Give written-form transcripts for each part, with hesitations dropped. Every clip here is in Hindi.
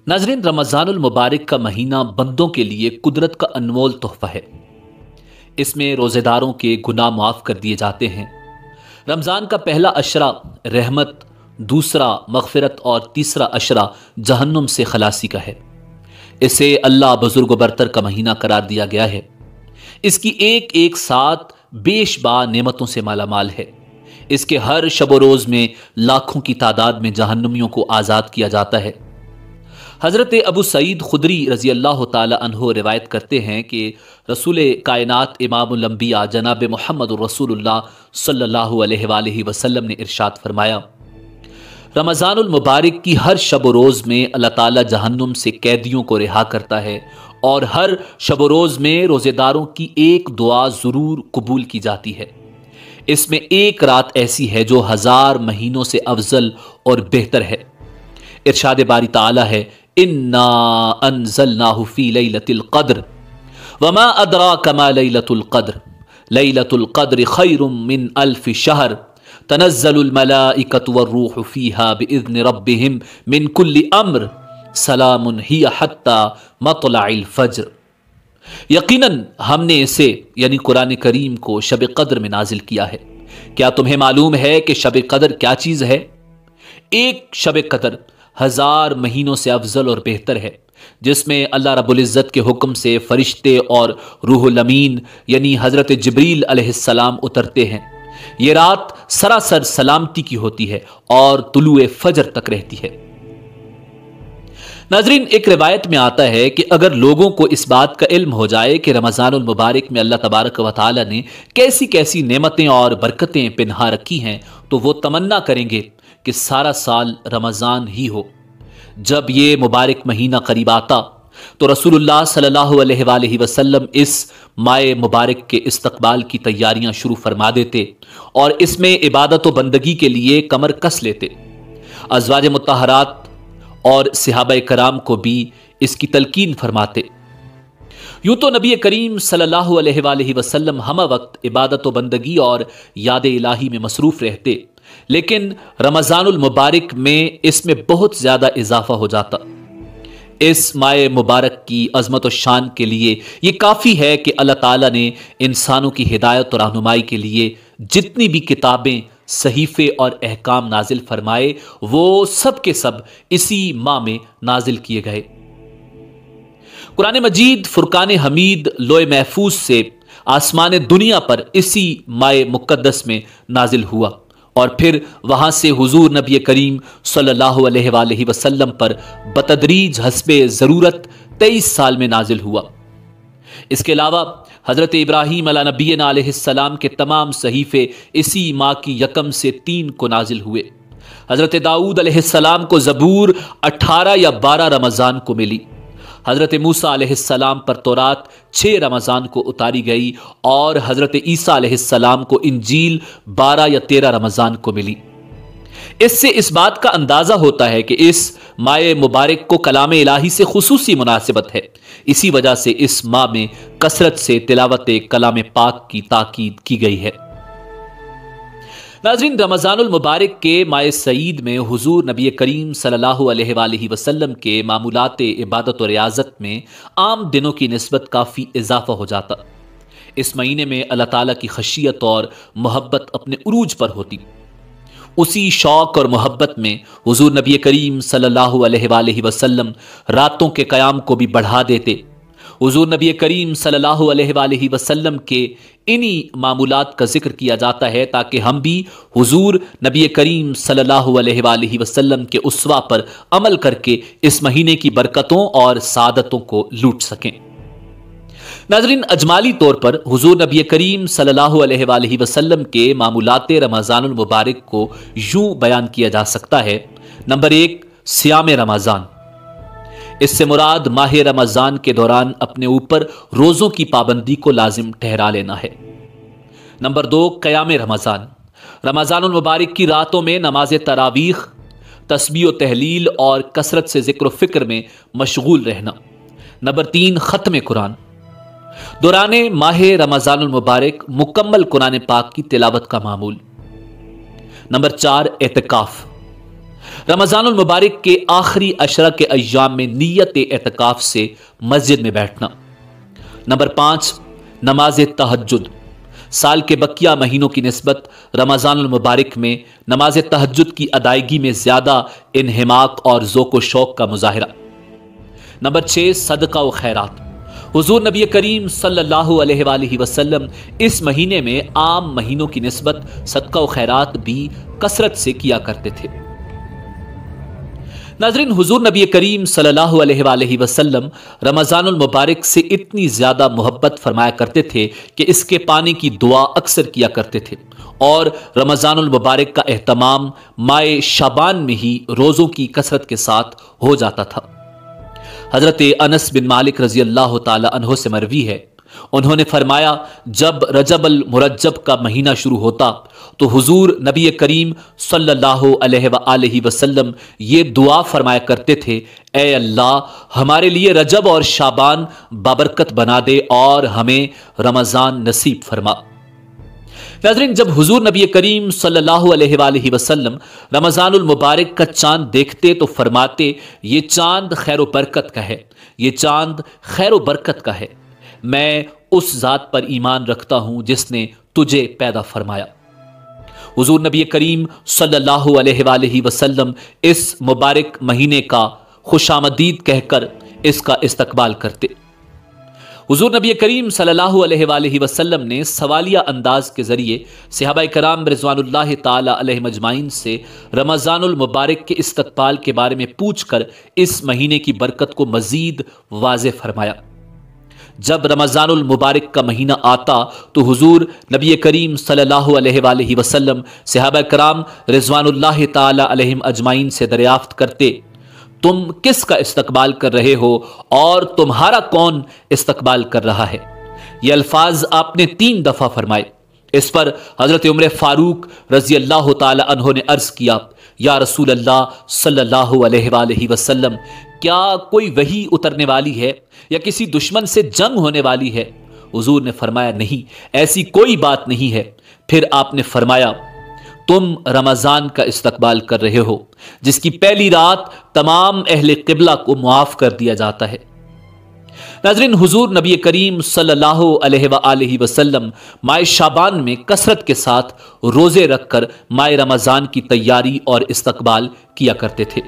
नाज़रीन, रमज़ानुल मुबारक का महीना बंदों के लिए कुदरत का अनमोल तोहफ़ा है। इसमें रोज़ेदारों के गुनाह माफ़ कर दिए जाते हैं। रमज़ान का पहला अशरा रहमत, दूसरा मग़फ़िरत और तीसरा अशरा जहन्नुम से खलासी का है। इसे अल्लाह बुज़ुर्ग व बरतर का महीना करार दिया गया है। इसकी एक एक साथ बेशबा नेमतों से मालामाल है। इसके हर शब रोज़ में लाखों की तादाद में जहन्नुमियों को आज़ाद किया जाता है। हज़रत अबू सईद खुदरी रज़ी अल्लाह ताला अन्हो रिवायत करते हैं कि रसूल कायनात इमामुल अंबिया जनाब मोहम्मद रसूलुल्लाह सल्लल्लाहु अलैहि वसल्लम ने इरशाद फरमाया, रमज़ानुल मुबारक की हर शब रोज़ में अल्लाह ताला जहन्नुम से कैदियों को रिहा करता है और हर शब रोज़ में रोज़ेदारों की एक दुआ ज़रूर कबूल की जाती है। इसमें एक रात ऐसी है जो 1000 महीनों से अफजल और बेहतर है। इरशाद बारी ताला है, इन्ना अंज़लनाहु फी लैलतिल क़द्र वमा अदराका मा लैलतुल क़द्र लैलतुल क़द्र खैरुम मिन अल्फ़ि शहर तनज़्ज़लुल मलाइकतु वर्रूहु फ़ीहा बिइज़्नि रब्बिहिम मिन कुल्लि अम्र सलामुन हिय हत्ता मत्लइल फ़ज्र। यकीनन हमने इसे यानी कुरान करीम को शब कद्र में नाजिल किया है। क्या तुम्हें मालूम है कि शब कद्र क्या चीज़ है? एक शब कद्र 1000 महीनों से अफजल और बेहतर है, जिसमें अल्लाह रब्बुल इज़्ज़त के हुक्म से फरिश्ते और रूहुल अमीन यानी हज़रत जिब्रील अलैहिस्सलाम उतरते हैं। ये रात सरासर सलामती की होती है और तुलुए फजर तक रहती है। नाज़रीन, एक रिवायत में आता है कि अगर लोगों को इस बात का इल्म हो जाए कि रमज़ानुल मुबारक में अल्लाह तबारक व तआला ने कैसी कैसी नेमतें और बरकतें पिन्हा रखी हैं, तो वो तमन्ना करेंगे कि सारा साल रमज़ान ही हो। जब ये मुबारक महीना करीब आता तो रसूलुल्लाह सल्लल्लाहु अलैहि वसल्लम इस माए मुबारक के इस्तकबाल की तैयारियां शुरू फरमा देते और इसमें इबादत व बंदगी के लिए कमर कस लेते। अज़वाज मुत्तहरात और सहाबाए कराम को भी इसकी तलकीन फरमाते। यूं तो नबी करीम सल्लल्लाहु अलैहि वसल्लम हम वक्त इबादत व बंदगी और याद इलाही में मसरूफ़ रहते, लेकिन रमज़ानुल मुबारक में इसमें बहुत ज़्यादा इजाफा हो जाता। इस माए मुबारक की अज़मत व शान के लिए ये काफ़ी है कि अल्लाह ताला ने इंसानों की हिदायत और रहनुमाई के लिए जितनी भी किताबें, सहीफ़े और अहकाम नाजिल फरमाए, वो सब के सब इसी माह में नाजिल किए गए। कुरान मजीद फुरकान हमीद लोए महफूज से आसमान दुनिया पर इसी माए मुक़द्दस में नाजिल हुआ और फिर वहाँ से हुजूर नबी करीम सल्लल्लाहु अलैहि वसल्लम पर बतदरीज हस्बे ज़रूरत 23 साल में नाजिल हुआ। इसके अलावा हज़रत इब्राहीम अला नबीना अलैहिस्सलाम के तमाम सहीफ़े इसी माह की 1 से 3 को नाजिल हुए। हज़रत दाऊद अलैहिस्सलाम को ज़बूर 18 या 12 रमज़ान को मिली। हज़रत मूसा अलैहिस्सलाम पर तौरात 6 रमज़ान को उतारी गई और हज़रत ईसा अलैहिस्सलाम को इंजील 12 या 13 रमज़ान को मिली। इससे इस बात का अंदाज़ा होता है कि इस माए मुबारक को कलाम इलाही से खुसूसी मुनासिबत है। इसी वजह से इस माह में कसरत से तिलावत कलाम पाक की ताकीद की गई है। नाज़रीन, रमज़ानुल मुबारक के माए सईद में हुजूर नबी करीम सल्लल्लाहु अलैहि वसल्लम के मामूलात इबादत और रियाज़त में आम दिनों की निस्बत काफ़ी इजाफा हो जाता। इस महीने में अल्लाह ताला की खशियत और मोहब्बत अपने उरूज पर होती। उसी शौक़ और मोहब्बत में हुजूर नबी करीम सल्लल्लाहु अलैहि वसल्लम रातों के क़याम को भी बढ़ा देते। हुजूर नबी करीम सल्लल्लाहु अलैहि वसल्लम के इन्हीं मामूलात का जिक्र किया जाता है ताकि हम भी हुजूर नबी करीम सल्लल्लाहु अलैहि वसल्लम के उस्वा पर अमल करके इस महीने की बरकतों और सादतों को लूट सकें। नाज़रीन, अजमाली तौर पर हुजूर नबी करीम सल्लल्लाहु अलैहि वसल्लम के मामूलात रमज़ानुल मुबारक को यूं बयान किया जा सकता है। Number 1, SIAM Ramzan. इससे मुराद माह रमज़ान के दौरान अपने ऊपर रोज़ों की पाबंदी को लाजिम ठहरा लेना है। नंबर 2, क़याम रमज़ान। रमज़ानुल मुबारक की रातों में नमाज तरावीह, तस्बीह व तहलील और कसरत से ज़िक्र फ़िक्र में मशगूल रहना। नंबर 3, ख़त्म कुरान। दौरान माह रमज़ानुल मुबारक मुकम्मल कुरान पाक की तिलावत का मामूल। नंबर 4, एतिकाफ़। रमज़ानुल मुबारक के आखिरी अशरा के अय्याम में नीयत एतकाफ से मस्जिद में बैठना। नंबर 5, नमाज तहज्जुद। साल के बकिया महीनों की निस्बत रमज़ानुल मुबारक में नमाज तहज्जुद की अदायगी में ज़्यादा इन्हिमाक और ज़ौक़ व शौक़ का मुज़ाहिरा। नंबर 6, सदका व खैरात। हुज़ूर नबी करीम सल्लल्लाहु अलैहि वसल्लम इस महीने में आम महीनों की निस्बत सदका व खैरात भी कसरत से किया करते थे। नाज़रीन, हुज़ूर नबी करीम सल्लल्लाहु अलैहि वसल्लम रमज़ानुल मुबारक से इतनी ज़्यादा मोहब्बत फरमाया करते थे कि इसके पाने की दुआ अक्सर किया करते थे और रमज़ानुल मुबारक का एहतमाम माह शाबान में ही रोज़ों की कसरत के साथ हो जाता था। हज़रत अनस बिन मालिक रज़ी अल्लाह ताला अन्हो से मरवी है, उन्होंने फरमाया, जब रजब अल मुरज्जब का महीना शुरू होता तो हुजूर नबी करीम सल्लल्लाहु अलैहि वसल्लम ये दुआ फरमाया करते थे, ए अल्लाह हमारे लिए रजब और शाबान बाबरकत बना दे और हमें रमज़ान नसीब फरमा। नाज़रीन, जब हुजूर नबी करीम सल्लल्लाहु अलैहि वसल्लम रमज़ानुल मुबारक का चांद देखते तो फरमाते, ये चांद खैर बरकत का है, ये चांद खैर बरकत का है। मैं उस ज़ात पर ईमान रखता हूं जिसने तुझे पैदा फरमाया। हुजूर नबी करीम सल्लल्लाहु अलैहि वसल्लम इस मुबारक महीने का खुशामदीद कहकर इसका इस्तकबाल करते। हुजूर नबी करीम सल्लल्लाहु अलैहि वसल्लम ने सवालिया अंदाज के ज़रिए सहाबा कराम रिज़वानुल्लाहि ताला अलैहिम अजमाइन से रमज़ानुल मुबारक के इस्तकबाल के बारे में पूछकर इस महीने की बरकत को मज़ीद वाज़े फरमाया। जब रमज़ानुल मुबारक का महीना आता तो हुजूर नबी करीम सल्लल्लाहु अलैहि वसल्लम सहाबा कराम रिज़वानुल्लाहि ताला अलैहिम अजमाइन से दरियाफ्त करते, तुम किसका इस्तकबाल कर रहे हो और तुम्हारा कौन इस्तकबाल कर रहा है? ये अल्फाज आपने 3 दफा फरमाए। इस पर हजरत उमर फारूक रजी अल्लाह ताला अन्हो ने अर्ज किया, या रसूल अल्लाह सल्लल्लाहु अलैहि वसल्लम, क्या कोई वही उतरने वाली है या किसी दुश्मन से जंग होने वाली है? हुजूर ने फरमाया, नहीं, ऐसी कोई बात नहीं है। फिर आपने फरमाया, तुम रमज़ान का इस्तकबाल कर रहे हो जिसकी पहली रात तमाम अहले क़िबला को मुआफ़ कर दिया जाता है। नाज़रीन, हुजूर नबी करीम सल्लल्लाहु अलैहि वसल्लम माह शाबान में कसरत के साथ रोज़े रखकर माह रमज़ान की तैयारी और इस्तकबाल किया करते थे।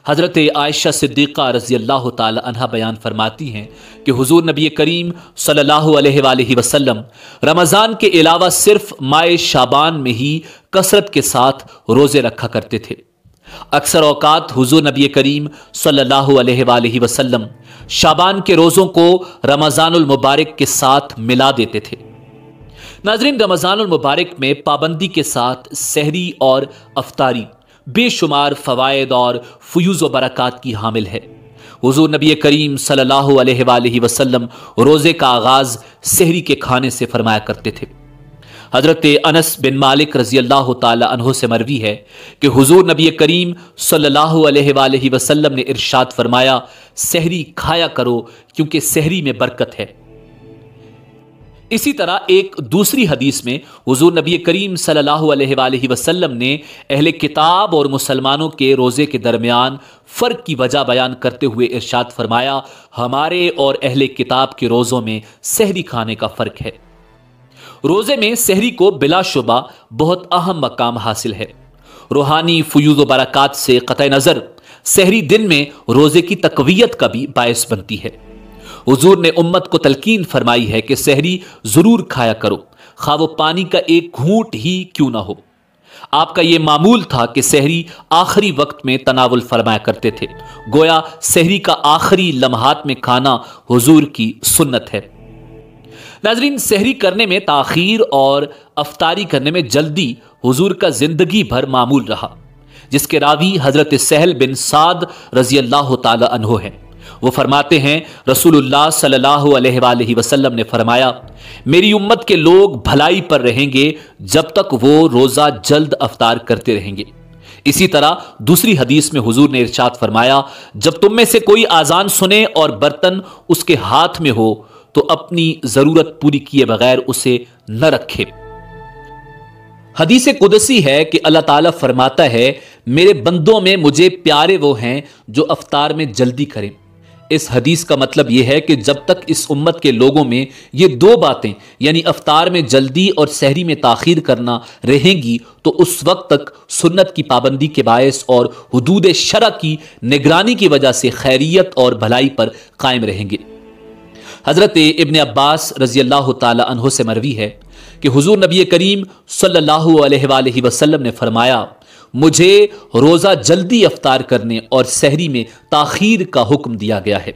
हज़रत आयशा सिद्दीक़ा रज़ी अल्लाह ताला अन्हा बयान फरमाती हैं कि हुजूर नबी करीम सल्लल्लाहु अलैहि वसल्लम रमज़ान के अलावा सिर्फ माह शाबान में ही कसरत के साथ रोज़े रखा करते थे। अक्सर औकात हुजूर नबी करीम सल्लल्लाहु अलैहि वसल्लम शाबान के रोज़ों को रमज़ानुल मुबारक के साथ मिला देते थे। नाज़रीन, रमज़ानुल मुबारक में पाबंदी के साथ सहरी और अफ्तारी बेशुमार फ़वायद और फ़ुयूज़ व बरक़ात की हामिल है। हुजूर नबी करीम सल्लल्लाहु अलैहि वसल्लम रोज़े का आगाज़ सहरी के खाने से फरमाया करते थे। हज़रत अनस बिन मालिक रज़ी अल्लाह ताला अन्हो से मरवी है कि हुजूर नबी करीम सल्लल्लाहु अलैहि वसल्लम ने इरशाद फरमाया, सहरी खाया करो क्योंकि सहरी में बरकत है। इसी तरह एक दूसरी हदीस में हुजूर नबी करीम सल्लल्लाहु अलैहि वसल्लम ने अहले किताब और मुसलमानों के रोज़े के दरमियान फ़र्क की वजह बयान करते हुए इरशाद फरमाया, हमारे और अहले किताब के रोज़ों में सहरी खाने का फ़र्क है। रोज़े में सहरी को बिलाशुबा बहुत अहम मकाम हासिल है। रूहानी फ़ुयूज़ व बरक़ात से क़तई नज़र सहरी दिन में रोज़े की तक़वियत का भी बायस बनती है। हुजूर ने उम्मत को तलकीन फरमाई है कि सहरी ज़रूर खाया करो, खा वो पानी का एक घूंट ही क्यों ना हो। आपका ये मामूल था कि सहरी आखिरी वक्त में तनावुल फरमाया करते थे, गोया सहरी का आखिरी लम्हात में खाना हुजूर की सुन्नत है। नाज़रीन, सहरी करने में ताख़ीर और अफ्तारी करने में जल्दी हुजूर का ज़िंदगी भर मामूल रहा, जिसके रावी हज़रत सहल बिन साद रज़ी अल्लाह ताला अन्हो हैं। वो फरमाते हैं, रसूलुल्लाह सल्लल्लाहु अलैहि वसल्लम ने फरमाया, मेरी उम्मत के लोग भलाई पर रहेंगे जब तक वो रोज़ा जल्द अफ्तार करते रहेंगे। इसी तरह दूसरी हदीस में हुजूर ने इरशाद फरमाया, जब तुम में से कोई आज़ान सुने और बर्तन उसके हाथ में हो तो अपनी ज़रूरत पूरी किए बगैर उसे न रखे। हदीस कुदसी है कि अल्लाह ताला फरमाता है, मेरे बंदों में मुझे प्यारे वो हैं जो अफ्तार में जल्दी करें। इस हदीस का मतलब यह है कि जब तक इस उम्मत के लोगों में ये दो बातें यानी अफ्तार में जल्दी और सहरी में ताखीर करना रहेंगी तो उस वक्त तक सुन्नत की पाबंदी के बायस और हुदूद शरा की निगरानी की वजह से खैरियत और भलाई पर कायम रहेंगे। हज़रत इब्न अब्बास रज़ी अल्लाह ताला अन्हु से मरवी है कि हुजूर नबी करीम सल्लल्लाहु अलैहि वसल्लम ने फरमाया, मुझे रोज़ा जल्दी अफ्तार करने और सहरी में ताखीर का हुक्म दिया गया है।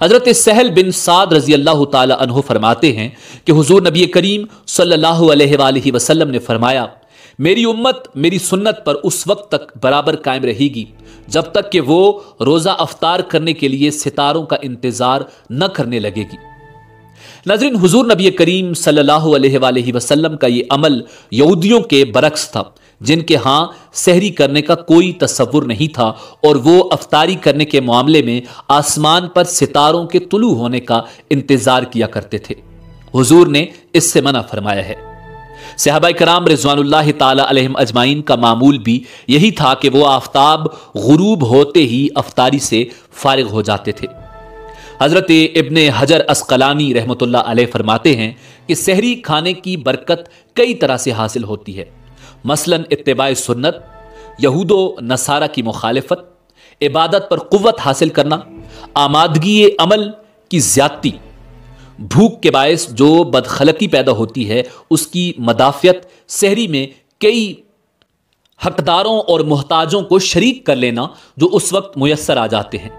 हज़रत सहल बिन साद रज़ी अल्लाह ताला अन्हु फरमाते हैं कि हुजूर नबी करीम सल्लल्लाहु अलैहि वसल्लम ने फरमाया, मेरी उम्मत मेरी सुन्नत पर उस वक्त तक बराबर कायम रहेगी जब तक कि वो रोज़ा अफ्तार करने के लिए सितारों का इंतज़ार न करने लगेगी। नाज़रीन, हुजूर नबी करीम सल्लल्लाहु अलैहि वसल्लम का ये अमल यहूदियों के बरक्स था जिनके यहाँ सहरी करने का कोई तसव्वुर नहीं था और वो अफ्तारी करने के मामले में आसमान पर सितारों के तुलू होने का इंतजार किया करते थे। हुजूर ने इससे मना फरमाया है। सहाबाए कराम रिज़वानुल्लाहि ताला अलैहिम अजमाइन का मामूल भी यही था कि वो आफ्ताब गुरूब होते ही अफ्तारी से फारिग हो जाते थे। हज़रत इब्ने हजर अस्क़लानी रहमतुल्लाह अलैह फरमाते हैं कि सहरी खाने की बरकत कई तरह से हासिल होती है, मसलन इत्तिबाए सुन्नत, यहूदो नसारा की मुखालिफत, इबादत पर कुव्वत हासिल करना, आमादगी अमल की ज्यादती, भूख के बायस जो बदखलकी पैदा होती है उसकी मदाफियत, सहरी में कई हकदारों और मोहताजों को शरीक कर लेना जो उस वक्त मुयस्सर आ जाते हैं।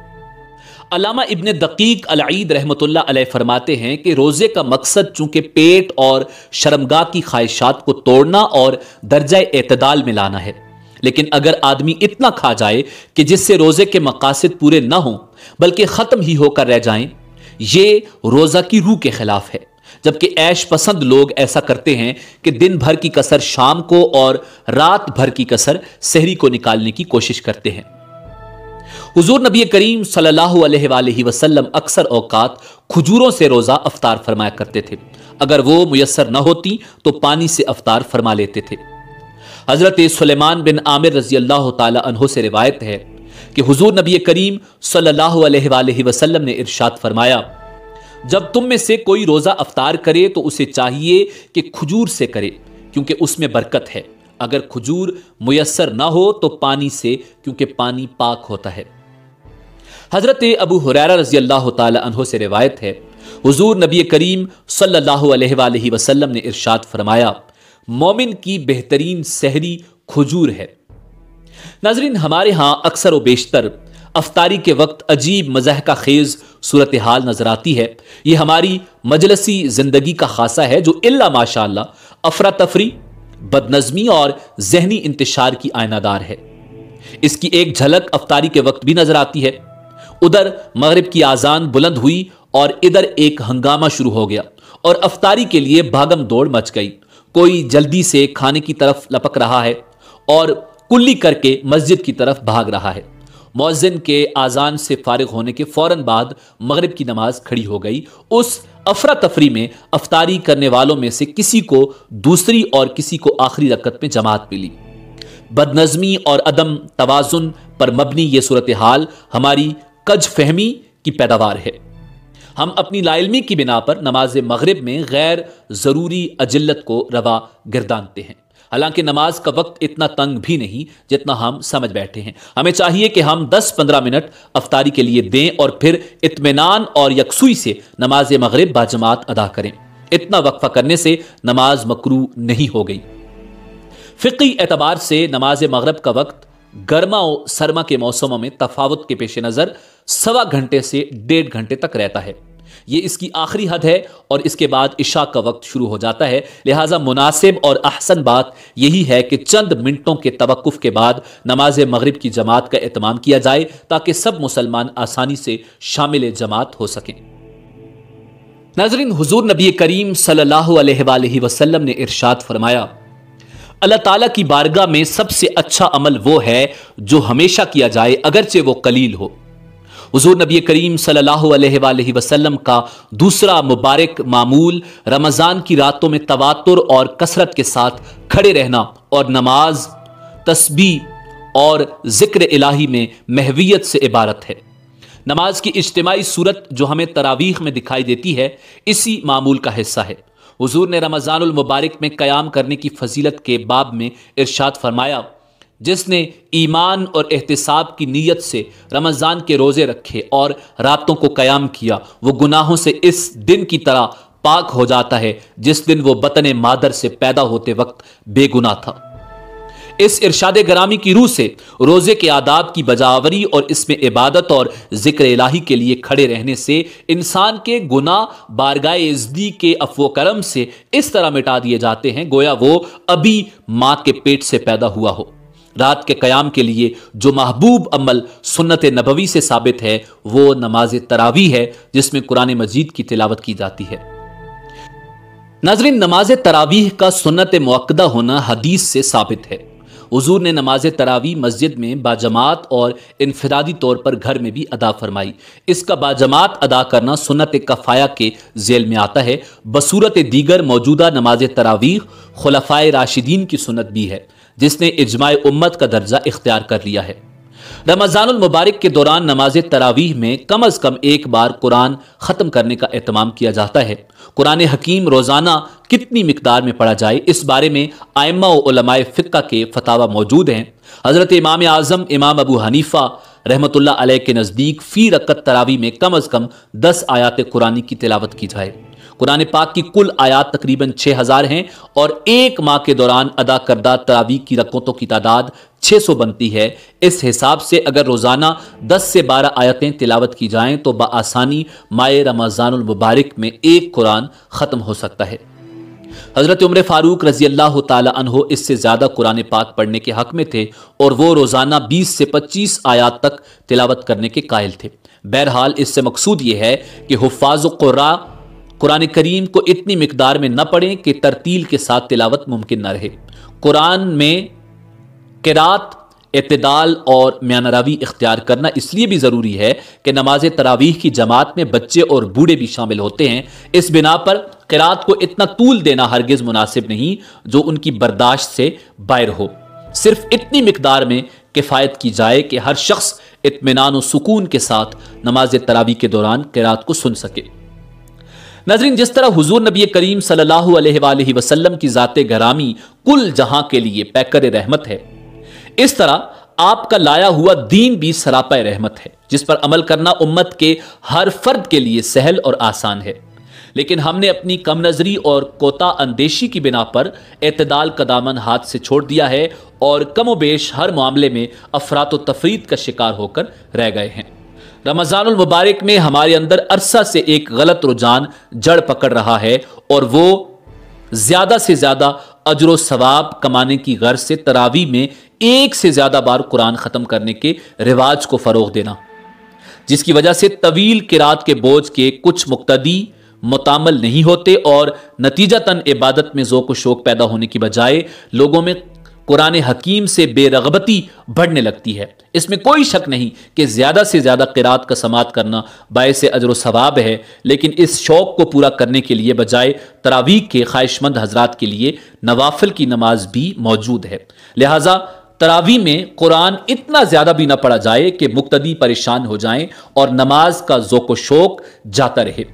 अल्लामा इब्न दकीक अल-ईद रहमतुल्लाह अलैह फरमाते हैं कि रोज़े का मकसद चूंकि पेट और शर्मगाह की ख्वाहिशात को तोड़ना और दर्जा एतदाल में लाना है, लेकिन अगर आदमी इतना खा जाए कि जिससे रोज़े के मकासद पूरे ना हों बल्कि ख़त्म ही होकर रह जाएं, ये रोज़ा की रूह के खिलाफ है। जबकि ऐश पसंद लोग ऐसा करते हैं कि दिन भर की कसर शाम को और रात भर की कसर सहरी को निकालने की कोशिश करते हैं। हुजूर नबी करीम सल्लल्लाहु अलैहि वसल्लम अक्सर औकात खजूरों से रोज़ा अफ्तार फरमाया करते थे। अगर वो मुयस्सर न होती तो पानी से अफ्तार फरमा लेते थे। हज़रत सुलेमान बिन आमिर रज़ी अल्लाह ताला अन्हु से रिवायत है कि हुजूर नबी करीम सल्लल्लाहु अलैहि वसल्लम ने इरशाद फरमाया, जब तुम में से कोई रोज़ा अफ्तार करे तो उसे चाहिए कि खजूर से करे क्योंकि उसमें बरकत है। अगर खजूर मुयस्सर ना हो तो पानी से, क्योंकि पानी पाक होता है। हज़रत अबू हुरैरा रज़ी अल्लाह ताला अन्हु से रिवायत है, हुजूर नबी करीम सल्लल्लाहु अलैहि वसल्लम ने इरशाद फरमाया, मोमिन की बेहतरीन सहरी खजूर है। नाज़रीन, हमारे यहाँ अक्सर व बेशतर अफ्तारी के वक्त अजीब मज़ाहका खेज़ सूरत हाल नजर आती है। ये हमारी मजलसी ज़िंदगी का खासा है जो इल्ला माशाअल्लाह अफरा तफरी, बदनज़मी और जहनी इंतशार की आयनादार है। इसकी एक झलक अफ्तारी के वक्त भी नजर आती है। उधर मगरिब की आज़ान बुलंद हुई और इधर एक हंगामा शुरू हो गया और अफ्तारी के लिए भागम दौड़ मच गई। कोई जल्दी से खाने की तरफ लपक रहा है और कुल्ली करके मस्जिद की तरफ भाग रहा है। मुअज्जिन के आज़ान से फारिग होने के फौरन बाद मगरिब की नमाज खड़ी हो गई। उस अफरा तफरी में अफ्तारी करने वालों में से किसी को दूसरी और किसी को आखिरी रकत में जमात मिली। बदनज़मी और अदम तवाज़ुन पर मबनी ये सूरत हाल हमारी कज फहमी की पैदावार है। हम अपनी लाइल्मी की बिना पर नमाज मगरिब में गैर ज़रूरी अजिल्लत को रवा गिरदानते हैं। हालांकि नमाज का वक्त इतना तंग भी नहीं जितना हम समझ बैठे हैं। हमें चाहिए कि हम 10-15 मिनट अफ्तारी के लिए दें और फिर इत्मीनान और यकसुई से नमाज मगरिब बाजमात अदा करें। इतना वक्फा करने से नमाज मकरू नहीं हो गई। फ़िक़ी एतबार से नमाज मगरिब का वक्त गर्मा और सरमा के मौसमों में तफावत के पेश नज़र 1.25 घंटे से 1.5 घंटे तक रहता है। ये इसकी आखिरी हद है और इसके बाद इशा का वक्त शुरू हो जाता है। लिहाजा मुनासिब और अहसन बात यही है कि चंद मिनटों के तवक्कुफ के बाद नमाज मगरिब की जमात का एहतमाम किया जाए ताकि सब मुसलमान आसानी से शामिल जमात हो सकें। नाज़रीन, हुजूर नबी करीम सल्लल्लाहु अलैहि वसल्लम ने इरशाद फरमाया, अल्लाह ताला की बारगाह में सबसे अच्छा अमल वो है जो हमेशा किया जाए अगरचे वो कलील हो। हुजूर नबी करीम सल्लल्लाहु अलैहि वसल्लम का दूसरा मुबारक मामूल रमज़ान की रातों में तवातुर और कसरत के साथ खड़े रहना और नमाज, तस्बीह और जिक्र इलाही में महवियत से इबारत है। नमाज की इज्तिमाई सूरत जो हमें तरावीह में दिखाई देती है, इसी मामूल का हिस्सा है। हुजूर ने रमज़ानुल मुबारक में क़याम करने की फजीलत के बाब में इरशाद फरमाया, जिसने ईमान और एहतिसाब की नीयत से रमज़ान के रोज़े रखे और रातों को क़याम किया, वो गुनाहों से इस दिन की तरह पाक हो जाता है जिस दिन वो बतन मादर से पैदा होते वक्त बेगुनाह था। इस इरशाद गरामी की रूह से रोज़े के आदाब की बजावरी और इसमें इबादत और जिक्र इलाही के लिए खड़े रहने से इंसान के गुनाह बारगाह इज़्दी के अफ़्व करम से इस तरह मिटा दिए जाते हैं गोया वो अभी माँ के पेट से पैदा हुआ हो। रात के क़याम के लिए जो महबूब अमल सुन्नत नबवी से साबित है वो नमाज तरावीह है, जिसमें कुरान मजीद की तिलावत की जाती है। नाज़रीन, नमाज तरावीह का सुन्नत मुअक्कदा होना हदीस से साबित है। हुजूर ने नमाज तरावी मस्जिद में बाजमात और इनफरादी तौर पर घर में भी अदा फरमाई। इसका बाजमात अदा करना सुन्नत कफ़ाया के झेल में आता है। बसूरत दीगर मौजूदा नमाज तरावीह खुलफाए राशिदीन की सुन्नत भी है, जिसने इजमाए उम्मत का दर्जा इख्तियार कर लिया है। रमज़ानुल मुबारक के दौरान नमाज तरावीह में कम अज़ कम एक बार कुरान ख़त्म करने का एहतमाम किया जाता है। कुरान हकीम रोज़ाना कितनी मिकदार में पढ़ा जाए, इस बारे में आइम्मा व उलमाए फ़िक़्ह के फतावा मौजूद हैं। हज़रत इमाम आज़म इमाम अबू हनीफ़ा रहमतुल्लाह अलैह के नज़दीक फ़ी रकत तरावी में कम अज़ कम 10 आयात कुरानी की तिलावत की जाए। कुरान पाक की कुल आयात तकरीबन 6000 हैं और एक माह के दौरान अदा करदा तरावी की रकअतों की तादाद 600 बनती है। इस हिसाब से अगर रोज़ाना 10 से 12 आयतें तिलावत की जाएं तो बआसानी माह रमज़ानुल मुबारक में एक कुरान ख़त्म हो सकता है। हज़रत उमर फ़ारूक रज़ी अल्लाह ताला अन्हो इससे ज़्यादा कुरान पाक पढ़ने के हक़ में थे और वो रोज़ाना 20 से 25 आयात तक तिलावत करने के कायल थे। बहरहाल इससे मकसूद ये है कि हुफ़्फ़ाज़ व क़ुर्रा कुरान करीम को इतनी मिकदार में न पढ़ें कि तरतील के साथ तिलावत मुमकिन न रहे। कुरान में क़िरात, इत्तिदाल और म्यानरावी इख्तियार करना इसलिए भी ज़रूरी है कि नमाज तरावीह की जमात में बच्चे और बूढ़े भी शामिल होते हैं। इस बिना पर क़िरात को इतना तूल देना हरगिज़ मुनासिब नहीं जो उनकी बर्दाश्त से बाहर हो। सिर्फ इतनी मिकदार में किफ़ायत की जाए कि हर शख्स इत्मीनान व सुकून के साथ नमाज तरावीह के दौरान क़िरात को सुन सके। नाज़रीन, जिस तरह हुजूर नबी करीम सल्लल्लाहु अलैहि वसल्लम की ज़ाते गरामी कुल जहां के लिए पैकर रहमत है, इस तरह आपका लाया हुआ दीन भी सरापा रहमत है, जिस पर अमल करना उम्मत के हर फर्द के लिए सहल और आसान है। लेकिन हमने अपनी कम नजरी और कोता अंदेशी की बिना पर एतदाल का दामन हाथ से छोड़ दिया है और कमोबेश हर मामले में अफरात व तफरीद का शिकार होकर रह गए हैं। रमज़ानुल मुबारक में हमारे अंदर अरसा से एक गलत रुझान जड़ पकड़ रहा है और वो ज्यादा से ज्यादा अजर व सवाब कमाने की गर्ज से तरावी में एक से ज्यादा बार कुरान ख़त्म करने के रिवाज को फ़रोग़ देना, जिसकी वजह से तवील किरात के बोझ के कुछ मुक्तदी मुतामल नहीं होते और नतीजतन इबादत में ज़ौक़ व शौक़ पैदा होने की बजाय लोगों में कुरान हकीम से बेरग़बती बढ़ने लगती है। इसमें कोई शक नहीं कि ज़्यादा से ज़्यादा क़िरात का समात करना बायस अजर व सवाब है, लेकिन इस शौक़ को पूरा करने के लिए बजाय तरावीह के ख्वाहिशमंद हज़रात के लिए नवाफिल की नमाज भी मौजूद है। लिहाजा तरावीह में कुरान इतना ज़्यादा भी ना पढ़ा जाए कि मुक्तदी परेशान हो जाएं और नमाज का ज़ौक़ व शौक़ जाता रहे।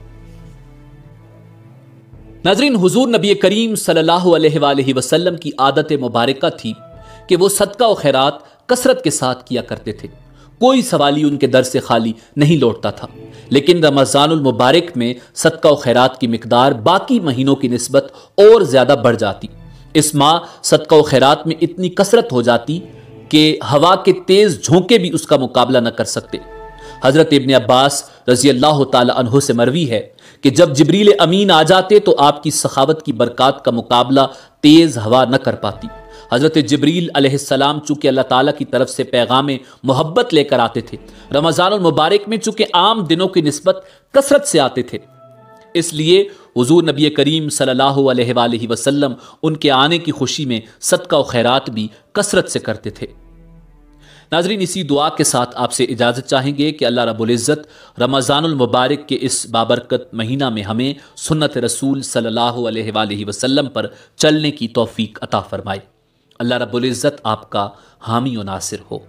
नाज़रीन, हुजूर नबी करीम सल्लल्लाहु अलैहि वसल्लम की आदत मुबारका थी कि वो सदका व खैरात कसरत के साथ किया करते थे। कोई सवाली उनके दर से खाली नहीं लौटता था। लेकिन रमज़ानुल मुबारक में सदका व खैरात की मिकदार बाकी महीनों की निस्बत और ज़्यादा बढ़ जाती। इस माह सदका व खैरात में इतनी कसरत हो जाती कि हवा के तेज़ झोंके भी उसका मुकाबला न कर सकते। हज़रत इब्न अब्बास रज़ी अल्लाह ताला अन्हु से मरवी है कि जब जिब्रील अमीन आ जाते तो आपकी सखावत की बरक़ात का मुकाबला तेज़ हवा न कर पाती। हज़रत जिब्रील अलैहिस्सलाम चूँकि अल्लाह ताला की तरफ से पैगाम मोहब्बत लेकर आते थे, रमज़ानुल मुबारक में चूँकि आम दिनों की निस्बत कसरत से आते थे, इसलिए हुजूर नबी करीम सल्लल्लाहु अलैहि वसल्लम उनके आने की खुशी में सदका व खैरात भी कसरत से करते थे। नाजरीन, इसी दुआ के साथ आपसे इजाज़त चाहेंगे कि अल्लाह रब्बुल इज़्ज़त रमज़ानुल मुबारक के इस बाबरकत महीना में हमें सुन्नत रसूल सल्लल्लाहु अलैहि वसल्लम पर चलने की तौफीक अता फरमाए। अल्लाह रब्बुल इज़्ज़त आपका हामी व नासिर हो।